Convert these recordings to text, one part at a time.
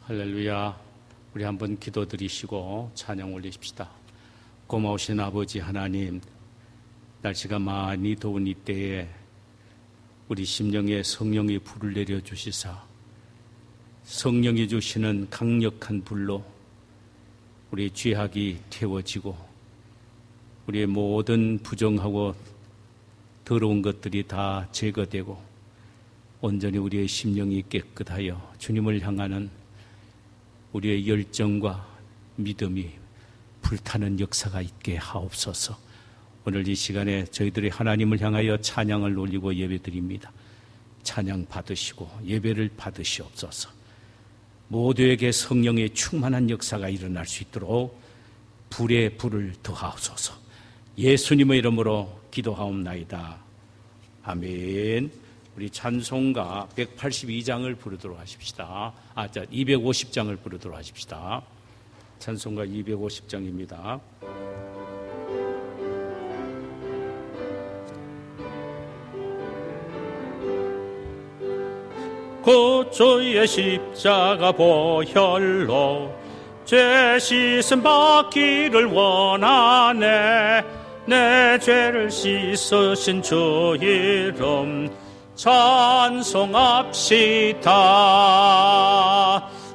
할렐루야. 우리 한번 기도드리시고 찬양 올리십시다. 고마우신 아버지 하나님, 날씨가 많이 더운 이때에 우리 심령에 성령의 불을 내려주시사 성령이 주시는 강력한 불로 우리의 죄악이 태워지고 우리의 모든 부정하고 더러운 것들이 다 제거되고 온전히 우리의 심령이 깨끗하여 주님을 향하는 우리의 열정과 믿음이 불타는 역사가 있게 하옵소서. 오늘 이 시간에 저희들이 하나님을 향하여 찬양을 올리고 예배드립니다. 찬양 받으시고 예배를 받으시옵소서. 모두에게 성령의 충만한 역사가 일어날 수 있도록 불에 불을 더하옵소서. 예수님의 이름으로 기도하옵나이다. 아멘. 우리 찬송가 182장을 부르도록 하십시다. 250장을 부르도록 하십시다. 찬송가 250장입니다. 곧 주의 십자가 보혈로 죄 씻음 받기를 원하네. 내 죄를 씻으신 주 이름 찬송합시다.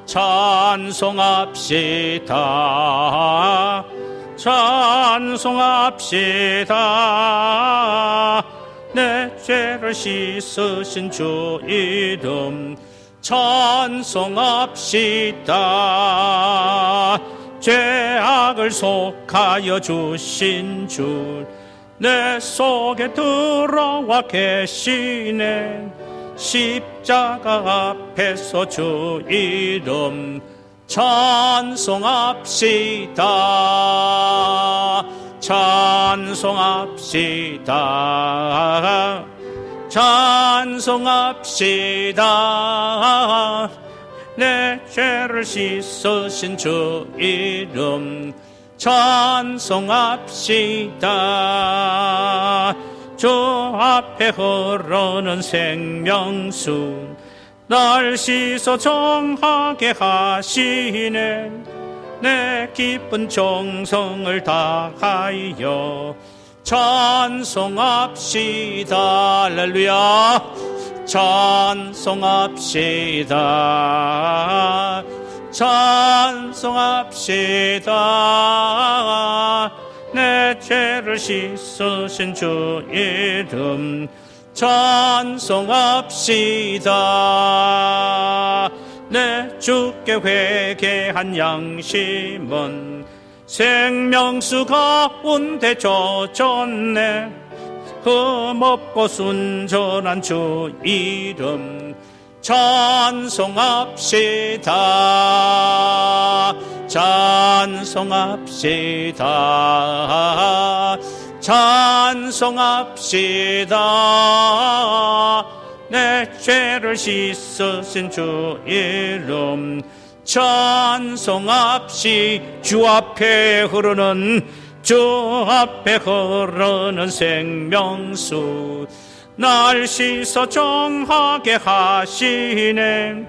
찬송합시다. 찬송합시다. 내 죄를 씻으신 주 이름 찬송합시다. 죄악을 속하여 주신 주 내 속에 들어와 계시네. 십자가 앞에서 주 이름 찬송합시다. 찬송합시다. 찬송합시다. 내 죄를 씻으신 주 이름 찬송합시다. 주 앞에 흐르는 생명수 날 씻어 정하게 하시네. 내 기쁜 정성을 다하여 찬송합시다. 할렐루야. 찬송합시다. 찬송합시다. 내 죄를 씻으신 주 이름 찬송합시다. 내 주께 회개한 양심은 생명수 가운데 젖었네. 흠없고 순전한 주 이름 찬송합시다. 찬송합시다. 찬송합시다. 내 죄를 씻으신 주 이름 찬송합시. 주 앞에 흐르는 생명수 날 씻어 정하게 하시네.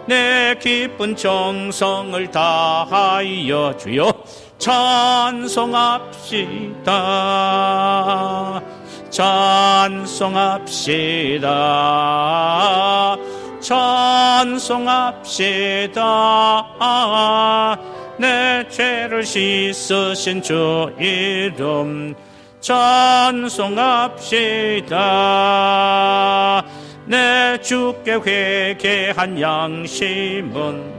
내 기쁜 정성을 다하여 주여 찬송합시다. 찬송합시다. 찬송합시다. 내 죄를 씻으신 주 이름 찬송합시다. 내 주께 회개한 양심은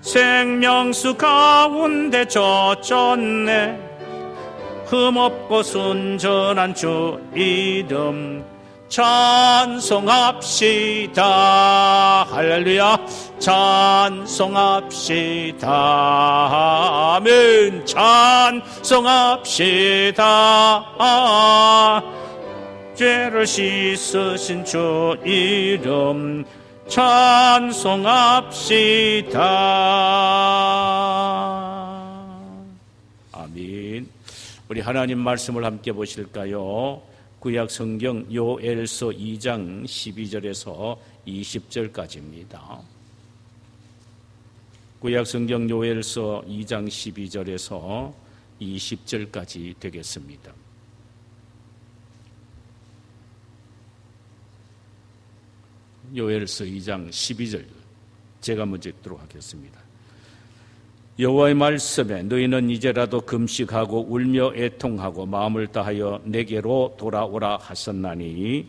생명수 가운데 젖었네. 흠없고 순전한 주 이름 찬송합시다. 할렐루야. 찬송합시다. 아멘. 찬송합시다. 죄를 씻으신 주 이름 찬송합시다. 아멘. 우리 하나님 말씀을 함께 보실까요? 구약 성경 요엘서 2장 12절에서 20절까지입니다. 구약성경 요엘서 2장 12절에서 20절까지 되겠습니다. 요엘서 2장 12절 제가 먼저 읽도록 하겠습니다. 여호와의 말씀에 너희는 이제라도 금식하고 울며 애통하고 마음을 다하여 내게로 돌아오라 하셨나니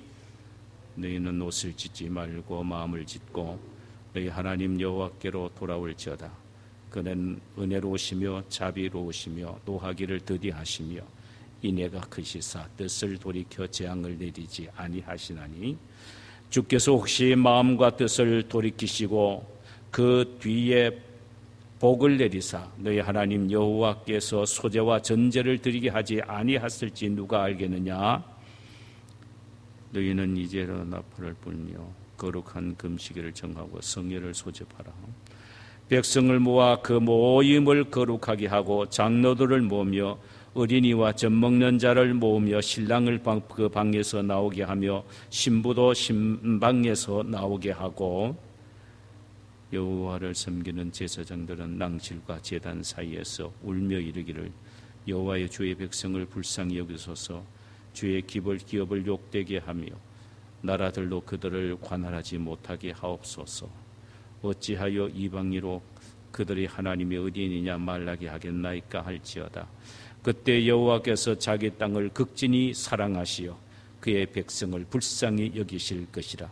너희는 옷을 찢지 말고 마음을 찢고 너희 하나님 여호와께로 돌아올지어다. 그는 은혜로우시며 자비로우시며 노하기를 더디하시며 인애가 크시사 뜻을 돌이켜 재앙을 내리지 아니하시나니 주께서 혹시 마음과 뜻을 돌이키시고 그 뒤에 복을 내리사 너희 하나님 여호와께서 소제와 전제를 드리게 하지 아니하실지 누가 알겠느냐? 너희는 이제로 나팔을 불며 거룩한 금식일을 정하고 성회를 소집하라. 백성을 모아 그 모임을 거룩하게 하고 장로들을 모으며 어린이와 젖먹는 자를 모으며 신랑을 그 방에서 나오게 하며 신부도 신방에서 나오게 하고 여호와를 섬기는 제사장들은 낭실과 제단 사이에서 울며 이르기를 여호와의 주의 백성을 불쌍히 여기소서. 주의 기업을 욕되게 하며 나라들로 그들을 관할하지 못하게 하옵소서. 어찌하여 이방이로 그들이 하나님의 어디이냐 말하게 하겠나이까 할지어다. 그때 여호와께서 자기 땅을 극진히 사랑하시어 그의 백성을 불쌍히 여기실 것이라.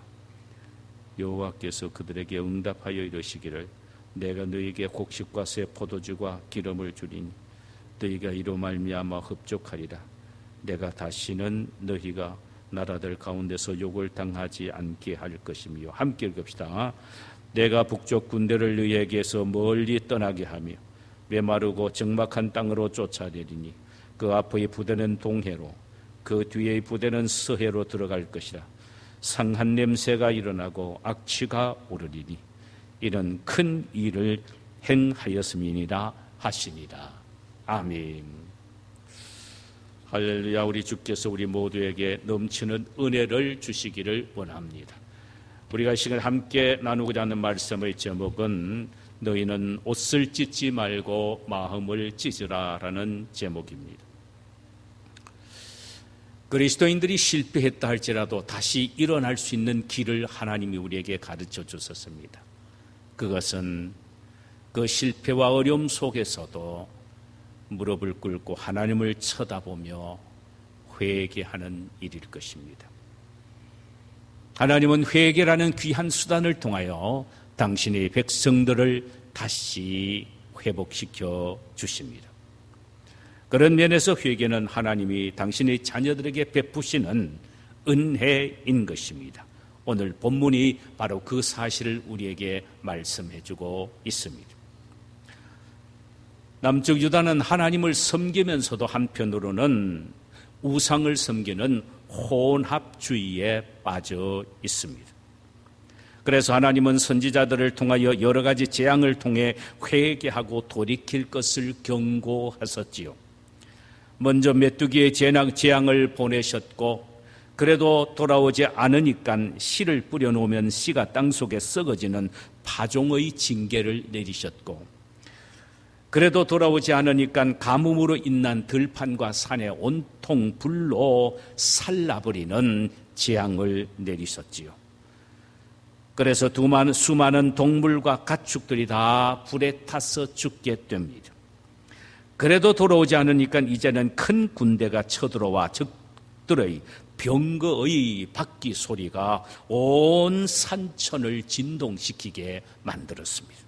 여호와께서 그들에게 응답하여 이르시기를 내가 너희에게 곡식과 새 포도주와 기름을 주리니 너희가 이로 말미암아 흡족하리라. 내가 다시는 너희가 나라들 가운데서 욕을 당하지 않게 할 것이며. 함께 읽읍시다. 내가 북쪽 군대를 너희에게서 멀리 떠나게 하며 메마르고 적막한 땅으로 쫓아내리니 그 앞의 부대는 동해로 그 뒤의 부대는 서해로 들어갈 것이라. 상한 냄새가 일어나고 악취가 오르리니 이런 큰 일을 행하였음이니라 하시니라. 아멘. 할렐루야. 우리 주께서 우리 모두에게 넘치는 은혜를 주시기를 원합니다. 우리가 이 시간 함께 나누고자 하는 말씀의 제목은 너희는 옷을 찢지 말고 마음을 찢으라라는 제목입니다. 그리스도인들이 실패했다 할지라도 다시 일어날 수 있는 길을 하나님이 우리에게 가르쳐 주셨습니다. 그것은 그 실패와 어려움 속에서도 무릎을 꿇고 하나님을 쳐다보며 회개하는 일일 것입니다. 하나님은 회개라는 귀한 수단을 통하여 당신의 백성들을 다시 회복시켜 주십니다. 그런 면에서 회개는 하나님이 당신의 자녀들에게 베푸시는 은혜인 것입니다. 오늘 본문이 바로 그 사실을 우리에게 말씀해 주고 있습니다. 남쪽 유다는 하나님을 섬기면서도 한편으로는 우상을 섬기는 혼합주의에 빠져 있습니다. 그래서 하나님은 선지자들을 통하여 여러 가지 재앙을 통해 회개하고 돌이킬 것을 경고하셨지요. 먼저 메뚜기의 재앙을 보내셨고 그래도 돌아오지 않으니까 씨를 뿌려놓으면 씨가 땅속에 썩어지는 파종의 징계를 내리셨고 그래도 돌아오지 않으니까 가뭄으로 인난 들판과 산에 온통 불로 살라버리는 재앙을 내리셨지요. 그래서 수많은 동물과 가축들이 다 불에 타서 죽게 됩니다. 그래도 돌아오지 않으니까 이제는 큰 군대가 쳐들어와 적들의 병거의 바퀴 소리가 온 산천을 진동시키게 만들었습니다.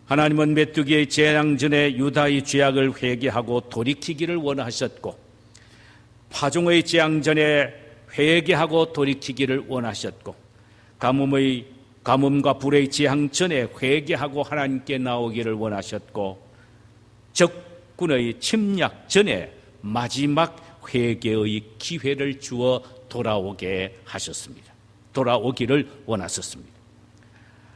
하나님은 메뚜기의 재앙 전에 유다의 죄악을 회개하고 돌이키기를 원하셨고 파종의 재앙 전에 회개하고 돌이키기를 원하셨고 가뭄과 불의 재앙 전에 회개하고 하나님께 나오기를 원하셨고 적군의 침략 전에 마지막 회개의 기회를 주어 돌아오게 하셨습니다. 돌아오기를 원하셨습니다.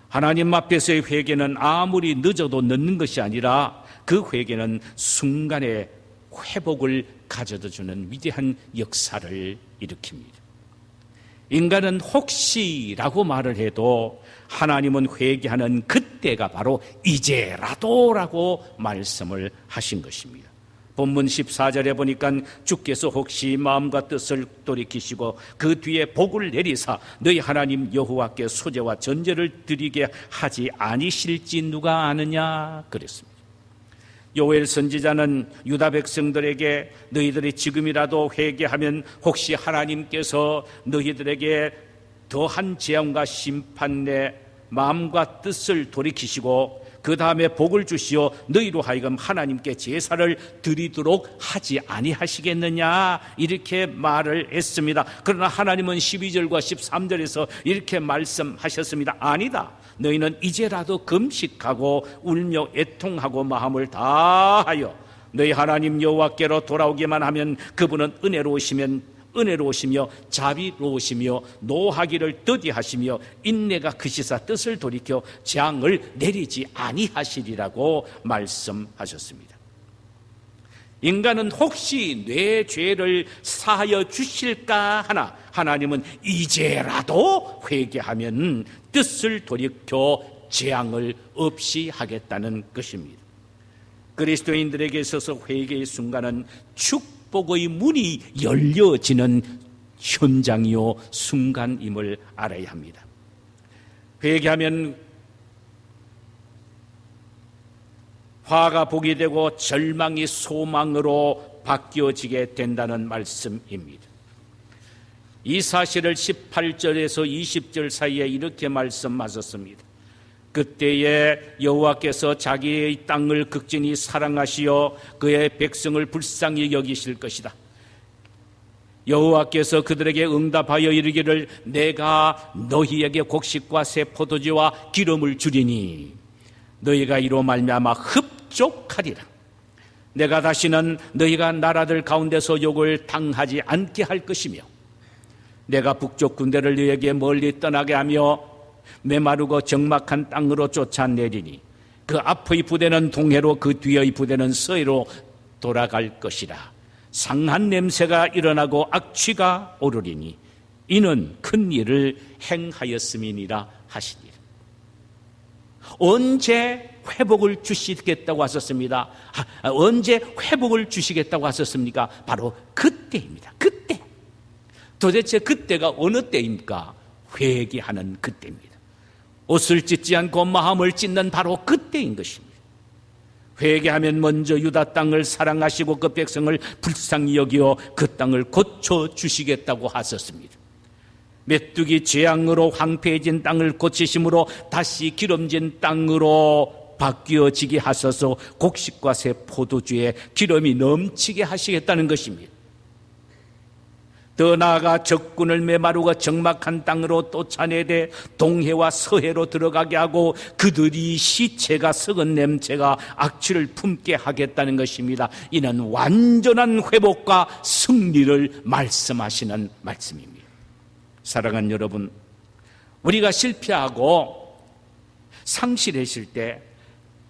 하나님 앞에서의 회개는 아무리 늦어도 늦는 것이 아니라 그 회개는 순간의 회복을 가져다 주는 위대한 역사를 일으킵니다. 인간은 혹시라고 말을 해도 하나님은 회개하는 그때가 바로 이제라도라고 말씀을 하신 것입니다. 본문 14절에 보니까 주께서 혹시 마음과 뜻을 돌이키시고 그 뒤에 복을 내리사 너희 하나님 여호와께 소제와 전제를 드리게 하지 아니실지 누가 아느냐 그랬습니다. 요엘 선지자는 유다 백성들에게 너희들이 지금이라도 회개하면 혹시 하나님께서 너희들에게 더한 재앙과 심판 내 마음과 뜻을 돌이키시고 그 다음에 복을 주시어 너희로 하여금 하나님께 제사를 드리도록 하지 아니하시겠느냐 이렇게 말을 했습니다. 그러나 하나님은 12절과 13절에서 이렇게 말씀하셨습니다. 아니다. 너희는 이제라도 금식하고 울며 애통하고 마음을 다하여 너희 하나님 여호와께로 돌아오기만 하면 그분은 은혜로우시며 자비로우시며 노하기를 더디하시며 인내가 크시사 뜻을 돌이켜 재앙을 내리지 아니하시리라고 말씀하셨습니다. 인간은 혹시 내 죄를 사하여 주실까 하나 하나님은 이제라도 회개하면 뜻을 돌이켜 재앙을 없이 하겠다는 것입니다. 그리스도인들에게 있어서 회개의 순간은 축복의 문이 열려지는 현장이요 순간임을 알아야 합니다. 회개하면 화가 복이 되고 절망이 소망으로 바뀌어지게 된다는 말씀입니다. 이 사실을 18절에서 20절 사이에 이렇게 말씀하셨습니다. 그때에 여호와께서 자기의 땅을 극진히 사랑하시어 그의 백성을 불쌍히 여기실 것이다. 여호와께서 그들에게 응답하여 이르기를 내가 너희에게 곡식과 새 포도주와 기름을 주리니 너희가 이로 말미암아 흡족하리라. 내가 다시는 너희가 나라들 가운데서 욕을 당하지 않게 할 것이며 내가 북쪽 군대를 너희에게 멀리 떠나게 하며 메마르고 적막한 땅으로 쫓아내리니 그 앞의 부대는 동해로 그 뒤의 부대는 서해로 돌아갈 것이라. 상한 냄새가 일어나고 악취가 오르리니 이는 큰 일을 행하였음이니라 하시니라. 언제 회복을 주시겠다고 하셨습니다. 언제 회복을 주시겠다고 하셨습니까? 바로 그때입니다. 그때. 도대체 그때가 어느 때입니까? 회개하는 그때입니다. 옷을 찢지 않고 마음을 찢는 바로 그때인 것입니다. 회개하면 먼저 유다 땅을 사랑하시고 그 백성을 불쌍히 여기어 그 땅을 고쳐주시겠다고 하셨습니다. 메뚜기 재앙으로 황폐해진 땅을 고치심으로 다시 기름진 땅으로 바뀌어지게 하셔서 곡식과 새 포도주에 기름이 넘치게 하시겠다는 것입니다. 더 나아가 적군을 메마르고 적막한 땅으로 쫓아내되 동해와 서해로 들어가게 하고 그들이 시체가 썩은 냄새가 악취를 품게 하겠다는 것입니다. 이는 완전한 회복과 승리를 말씀하시는 말씀입니다. 사랑하는 여러분, 우리가 실패하고 상실했을 때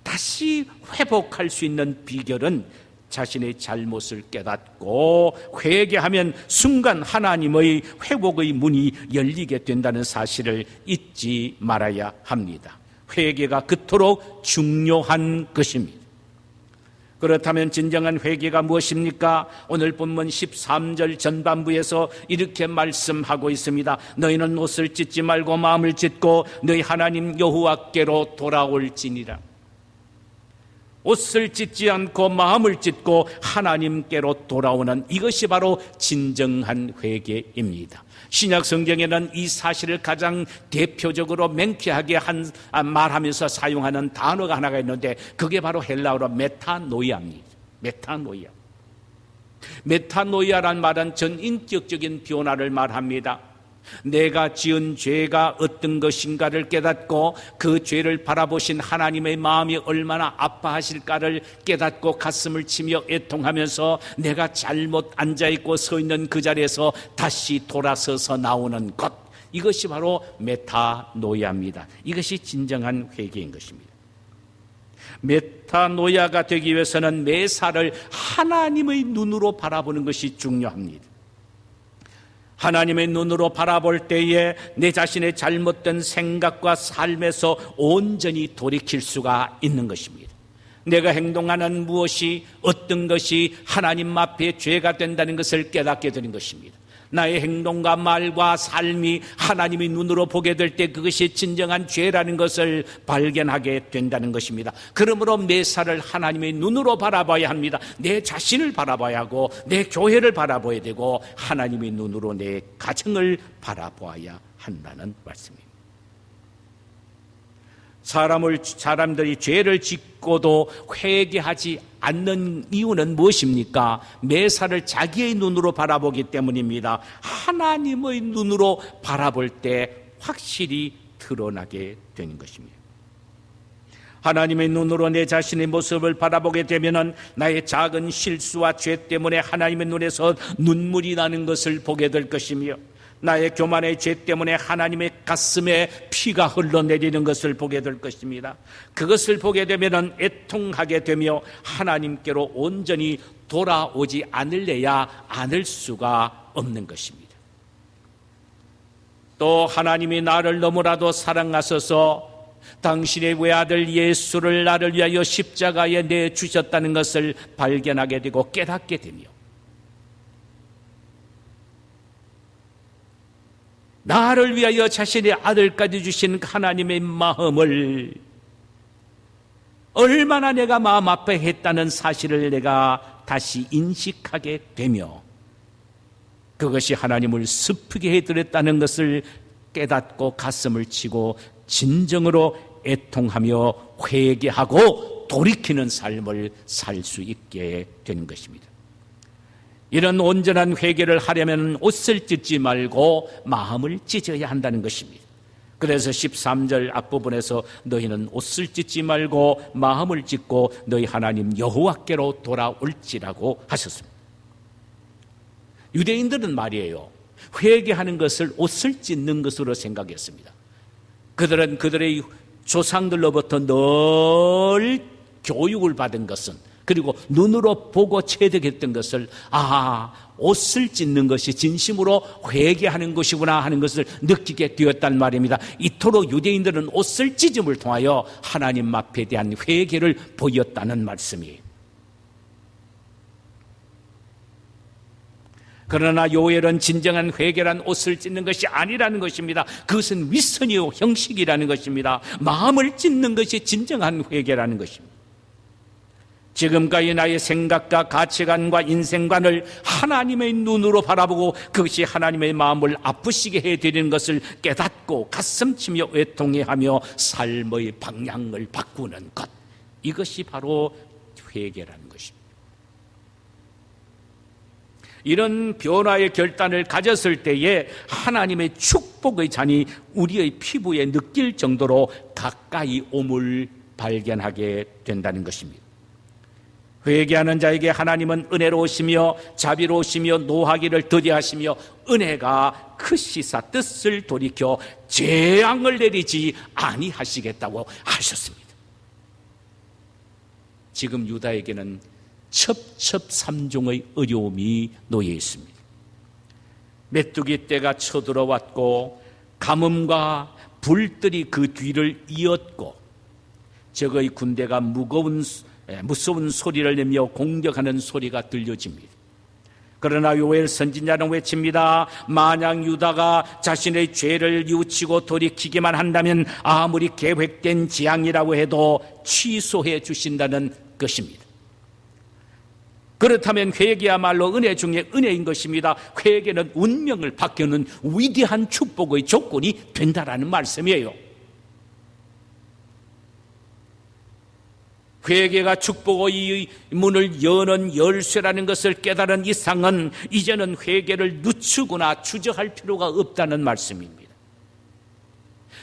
다시 회복할 수 있는 비결은 자신의 잘못을 깨닫고 회개하면 순간 하나님의 회복의 문이 열리게 된다는 사실을 잊지 말아야 합니다. 회개가 그토록 중요한 것입니다. 그렇다면 진정한 회개가 무엇입니까? 오늘 본문 13절 전반부에서 이렇게 말씀하고 있습니다. 너희는 옷을 찢지 말고 마음을 찢고 너희 하나님 여호와께로 돌아올지니라. 옷을 찢지 않고 마음을 찢고 하나님께로 돌아오는 이것이 바로 진정한 회개입니다. 신약 성경에는 이 사실을 가장 대표적으로 명쾌하게 말하면서 사용하는 단어가 하나가 있는데 그게 바로 헬라어로 메타노이아입니다. 메타노이아란 말은 전인격적인 변화를 말합니다. 내가 지은 죄가 어떤 것인가를 깨닫고 그 죄를 바라보신 하나님의 마음이 얼마나 아파하실까를 깨닫고 가슴을 치며 애통하면서 내가 잘못 앉아있고 서 있는 그 자리에서 다시 돌아서서 나오는 것, 이것이 바로 메타노이아입니다. 이것이 진정한 회개인 것입니다. 메타노이아가 되기 위해서는 매사를 하나님의 눈으로 바라보는 것이 중요합니다. 하나님의 눈으로 바라볼 때에 내 자신의 잘못된 생각과 삶에서 온전히 돌이킬 수가 있는 것입니다. 내가 행동하는 무엇이, 어떤 것이 하나님 앞에 죄가 된다는 것을 깨닫게 되는 것입니다. 나의 행동과 말과 삶이 하나님의 눈으로 보게 될 때 그것이 진정한 죄라는 것을 발견하게 된다는 것입니다. 그러므로 매사를 하나님의 눈으로 바라봐야 합니다. 내 자신을 바라봐야 하고 내 교회를 바라봐야 되고 하나님의 눈으로 내 가정을 바라봐야 한다는 말씀입니다. 사람들이 죄를 짓고도 회개하지 않는 이유는 무엇입니까? 매사를 자기의 눈으로 바라보기 때문입니다. 하나님의 눈으로 바라볼 때 확실히 드러나게 되는 것입니다. 하나님의 눈으로 내 자신의 모습을 바라보게 되면 나의 작은 실수와 죄 때문에 하나님의 눈에서 눈물이 나는 것을 보게 될 것이며, 나의 교만의 죄 때문에 하나님의 가슴에 피가 흘러내리는 것을 보게 될 것입니다. 그것을 보게 되면 애통하게 되며 하나님께로 온전히 돌아오지 않을래야 않을 수가 없는 것입니다. 또 하나님이 나를 너무나도 사랑하셔서 당신의 외아들 예수를 나를 위하여 십자가에 내주셨다는 것을 발견하게 되고 깨닫게 되며, 나를 위하여 자신의 아들까지 주신 하나님의 마음을 얼마나 내가 마음 아파했다는 사실을 내가 다시 인식하게 되며, 그것이 하나님을 슬프게 해드렸다는 것을 깨닫고 가슴을 치고 진정으로 애통하며 회개하고 돌이키는 삶을 살 수 있게 되는 것입니다. 이런 온전한 회개를 하려면 옷을 찢지 말고 마음을 찢어야 한다는 것입니다. 그래서 13절 앞부분에서 너희는 옷을 찢지 말고 마음을 찢고 너희 하나님 여호와께로 돌아올지라고 하셨습니다. 유대인들은 말이에요, 회개하는 것을 옷을 찢는 것으로 생각했습니다. 그들은 그들의 조상들로부터 늘 교육을 받은 것은, 그리고 눈으로 보고 체득했던 것을, 옷을 찢는 것이 진심으로 회개하는 것이구나 하는 것을 느끼게 되었단 말입니다. 이토록 유대인들은 옷을 찢음을 통하여 하나님 앞에 대한 회개를 보였다는 말씀이에요. 그러나 요엘은 진정한 회개란 옷을 찢는 것이 아니라는 것입니다. 그것은 윗선이요 형식이라는 것입니다. 마음을 찢는 것이 진정한 회개라는 것입니다. 지금까지 나의 생각과 가치관과 인생관을 하나님의 눈으로 바라보고 그것이 하나님의 마음을 아프시게 해드리는 것을 깨닫고 가슴치며 애통해하며 삶의 방향을 바꾸는 것, 이것이 바로 회개라는 것입니다. 이런 변화의 결단을 가졌을 때에 하나님의 축복의 잔이 우리의 피부에 느낄 정도로 가까이 옴을 발견하게 된다는 것입니다. 회개하는 자에게 하나님은 은혜로우시며 자비로우시며 노하기를 더디하시며 은혜가 크시사 뜻을 돌이켜 재앙을 내리지 아니하시겠다고 하셨습니다. 지금 유다에게는 첩첩삼중의 어려움이 놓여 있습니다. 메뚜기 떼가 쳐들어왔고 가뭄과 불들이 그 뒤를 이었고 적의 군대가 무서운 소리를 내며 공격하는 소리가 들려집니다. 그러나 요엘 선지자는 외칩니다. 만약 유다가 자신의 죄를 뉘우치고 돌이키기만 한다면 아무리 계획된 재앙이라고 해도 취소해 주신다는 것입니다. 그렇다면 회개야말로 은혜 중에 은혜인 것입니다. 회개는 운명을 바꾸는 위대한 축복의 조건이 된다라는 말씀이에요. 회개가 축복의 문을 여는 열쇠라는 것을 깨달은 이상은 이제는 회개를 늦추거나 주저할 필요가 없다는 말씀입니다.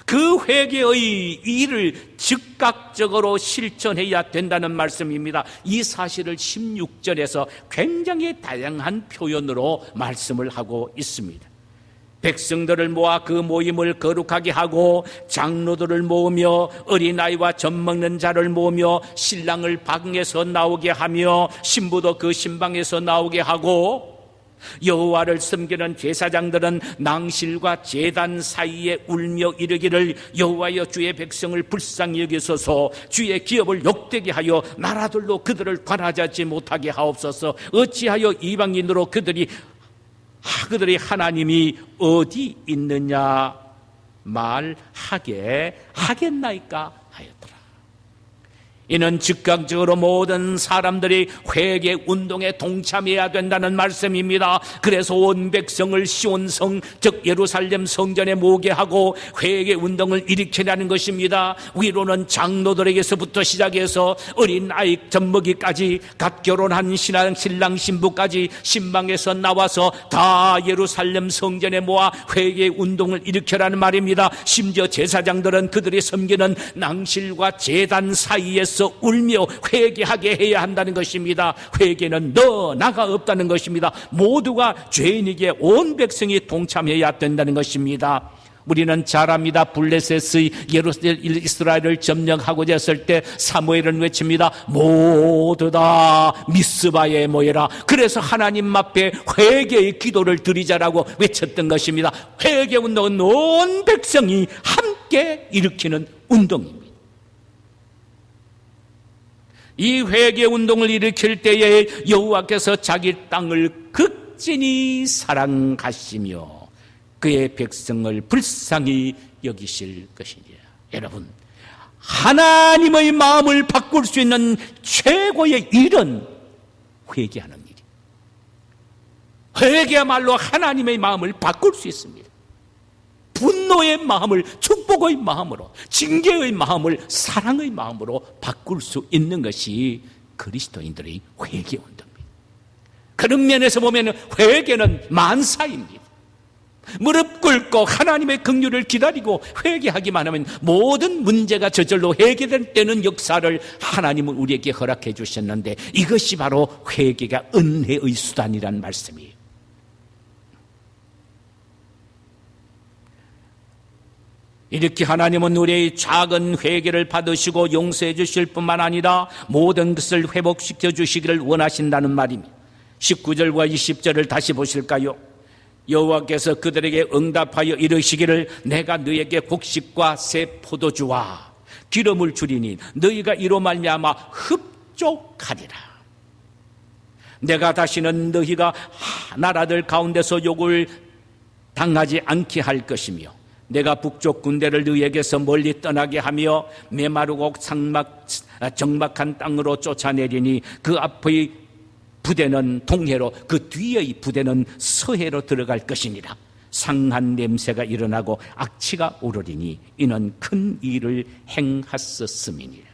그 회개의 일을 즉각적으로 실천해야 된다는 말씀입니다. 이 사실을 16절에서 굉장히 다양한 표현으로 말씀을 하고 있습니다. 백성들을 모아 그 모임을 거룩하게 하고 장로들을 모으며 어린아이와 젖먹는 자를 모으며 신랑을 방에서 나오게 하며 신부도 그 신방에서 나오게 하고 여호와를 섬기는 제사장들은 낭실과 제단 사이에 울며 이르기를 여호와여 주의 백성을 불쌍히 여기소서 주의 기업을 욕되게 하여 나라들로 그들을 관하지 못하게 하옵소서 어찌하여 이방인으로 그들이 하나님이 어디 있느냐 말하게 하겠나이까 하였더라. 이는 즉각적으로 모든 사람들이 회개 운동에 동참해야 된다는 말씀입니다. 그래서 온 백성을 시온성 즉 예루살렘 성전에 모게 하고 회개 운동을 일으키라는 것입니다. 위로는 장로들에게서부터 시작해서 어린 아이 젖먹이까지 갓 결혼한 신랑 신부까지 신방에서 나와서 다 예루살렘 성전에 모아 회개 운동을 일으켜라는 말입니다. 심지어 제사장들은 그들이 섬기는 낭실과 제단 사이에서 울며 회개하게 해야 한다는 것입니다. 회개는 너 나가 없다는 것입니다. 모두가 죄인에게 온 백성이 동참해야 된다는 것입니다. 우리는 잘 압니다. 블레셋의 이스라엘을 점령하고자 했을 때 사무엘은 외칩니다. 모두 다 미스바에 모여라. 그래서 하나님 앞에 회개의 기도를 드리자라고 외쳤던 것입니다. 회개 운동은 온 백성이 함께 일으키는 운동입니다. 이 회개 운동을 일으킬 때에 여호와께서 자기 땅을 극진히 사랑하시며 그의 백성을 불쌍히 여기실 것이니라. 여러분, 하나님의 마음을 바꿀 수 있는 최고의 일은 회개하는 일이에요. 회개야말로 하나님의 마음을 바꿀 수 있습니다. 분노의 마음을 축복의 마음으로, 징계의 마음을 사랑의 마음으로 바꿀 수 있는 것이 그리스도인들의 회개 운동입니다. 그런 면에서 보면 회개는 만사입니다. 무릎 꿇고 하나님의 긍휼을 기다리고 회개하기만 하면 모든 문제가 저절로 해결되는 역사를 하나님은 우리에게 허락해 주셨는데 이것이 바로 회개가 은혜의 수단이란 말씀이에요. 이렇게 하나님은 우리의 작은 회개를 받으시고 용서해 주실 뿐만 아니라 모든 것을 회복시켜 주시기를 원하신다는 말입니다. 19절과 20절을 다시 보실까요? 여호와께서 그들에게 응답하여 이르시기를 내가 너에게 곡식과 새 포도주와 기름을 주리니 너희가 이로 말미암아 흡족하리라. 내가 다시는 너희가 나라들 가운데서 욕을 당하지 않게 할 것이며 내가 북쪽 군대를 너희에게서 멀리 떠나게 하며 메마르고 적막한 땅으로 쫓아내리니 그 앞의 부대는 동해로 그 뒤의 부대는 서해로 들어갈 것이니라. 상한 냄새가 일어나고 악취가 오르리니 이는 큰 일을 행하셨음이니라.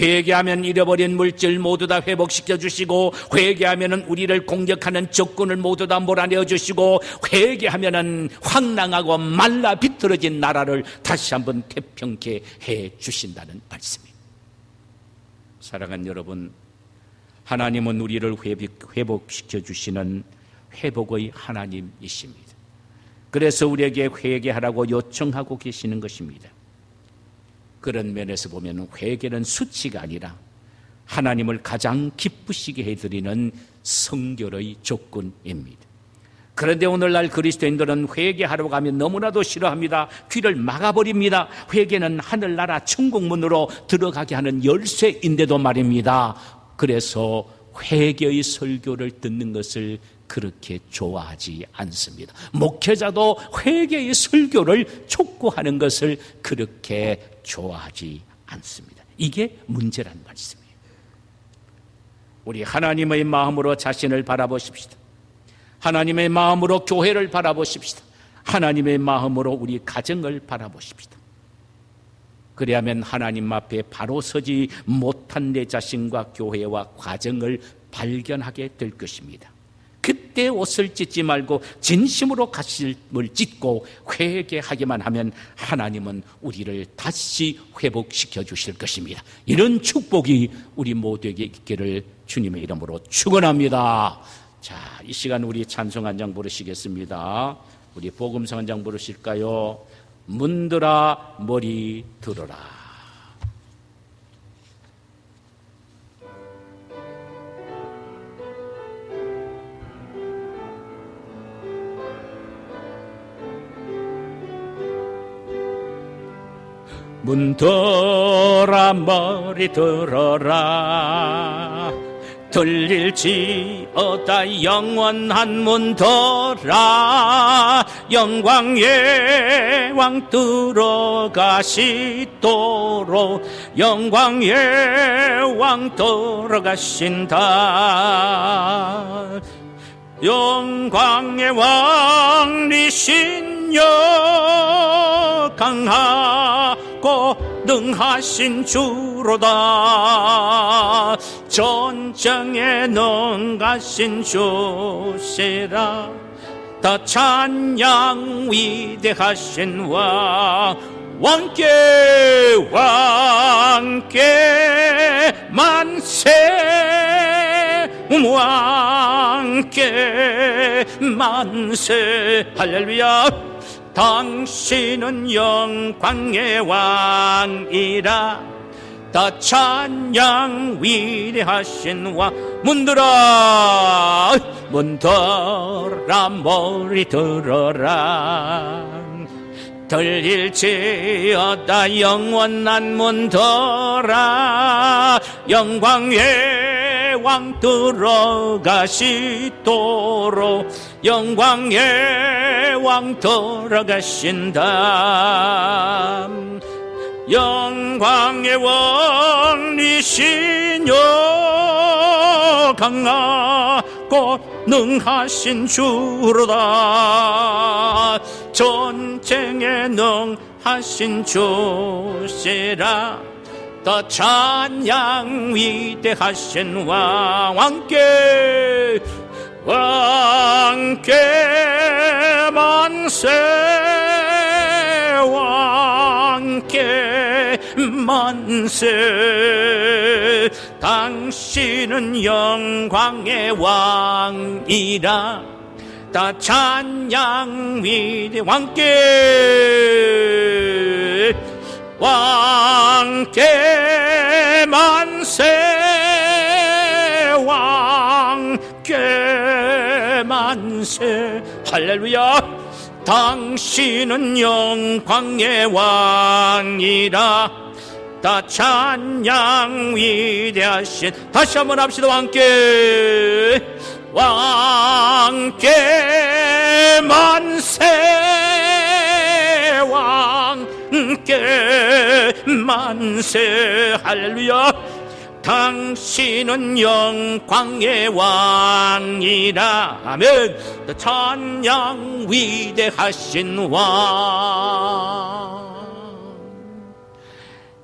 회개하면 잃어버린 물질 모두 다 회복시켜 주시고 회개하면 우리를 공격하는 적군을 모두 다 몰아내어 주시고 회개하면 황량하고 말라 비틀어진 나라를 다시 한번 태평케 해 주신다는 말씀입니다. 사랑하는 여러분, 하나님은 우리를 회복시켜 주시는 회복의 하나님이십니다. 그래서 우리에게 회개하라고 요청하고 계시는 것입니다. 그런 면에서 보면 회개는 수치가 아니라 하나님을 가장 기쁘시게 해드리는 성결의 조건입니다. 그런데 오늘날 그리스도인들은 회개하려고 하면 너무나도 싫어합니다. 귀를 막아버립니다. 회개는 하늘나라 천국문으로 들어가게 하는 열쇠인데도 말입니다. 그래서 회개의 설교를 듣는 것을 그렇게 좋아하지 않습니다. 목회자도 회개의 설교를 촉구하는 것을 그렇게 좋아하지 않습니다. 이게 문제란 말씀이에요. 우리 하나님의 마음으로 자신을 바라보십시다. 하나님의 마음으로 교회를 바라보십시다. 하나님의 마음으로 우리 가정을 바라보십시다. 그래야만 하나님 앞에 바로 서지 못한 내 자신과 교회와 가정을 발견하게 될 것입니다. 그때 옷을 찢지 말고 진심으로 가슴을 찢고 회개하기만 하면 하나님은 우리를 다시 회복시켜 주실 것입니다. 이런 축복이 우리 모두에게 있기를 주님의 이름으로 축원합니다. 자, 이 시간 우리 찬송 한 장 부르시겠습니다. 우리 복음성 한 장 부르실까요? 문들아 머리 들어라. 문들어 머리 들어라 들릴지어다 영원한 문들어 영광의 왕 들어가시도록 영광의 왕 들어가신다 영광의 왕이시여 강하고 능하신 주로다 전쟁에 능하신 주시라 다 찬양 위대하신 왕 왕께 만세 왕께 만세 할렐루야 당신은 영광의 왕이라 다 찬양 위대하신 왕 문들어 머리 들어라 들릴지어다 영원한 문들어 영광의 왕 들어가시도록 영광의 왕 들어가신다 영광의 왕이시여 강하고 능하신 주로다 전쟁에 능하신 주시라 더 찬양 위대하신 왕께 만세 왕께 만세 당신은 영광의 왕이라 다 찬양 위대 왕께 만세 왕께 만세 할렐루야 당신은 영광의 왕이라 다 찬양 위대하신 다시 한번 합시다 왕께 만세 왕께 만세 할렐루야 당신은 영광의 왕이라 아멘 찬양 위대하신 왕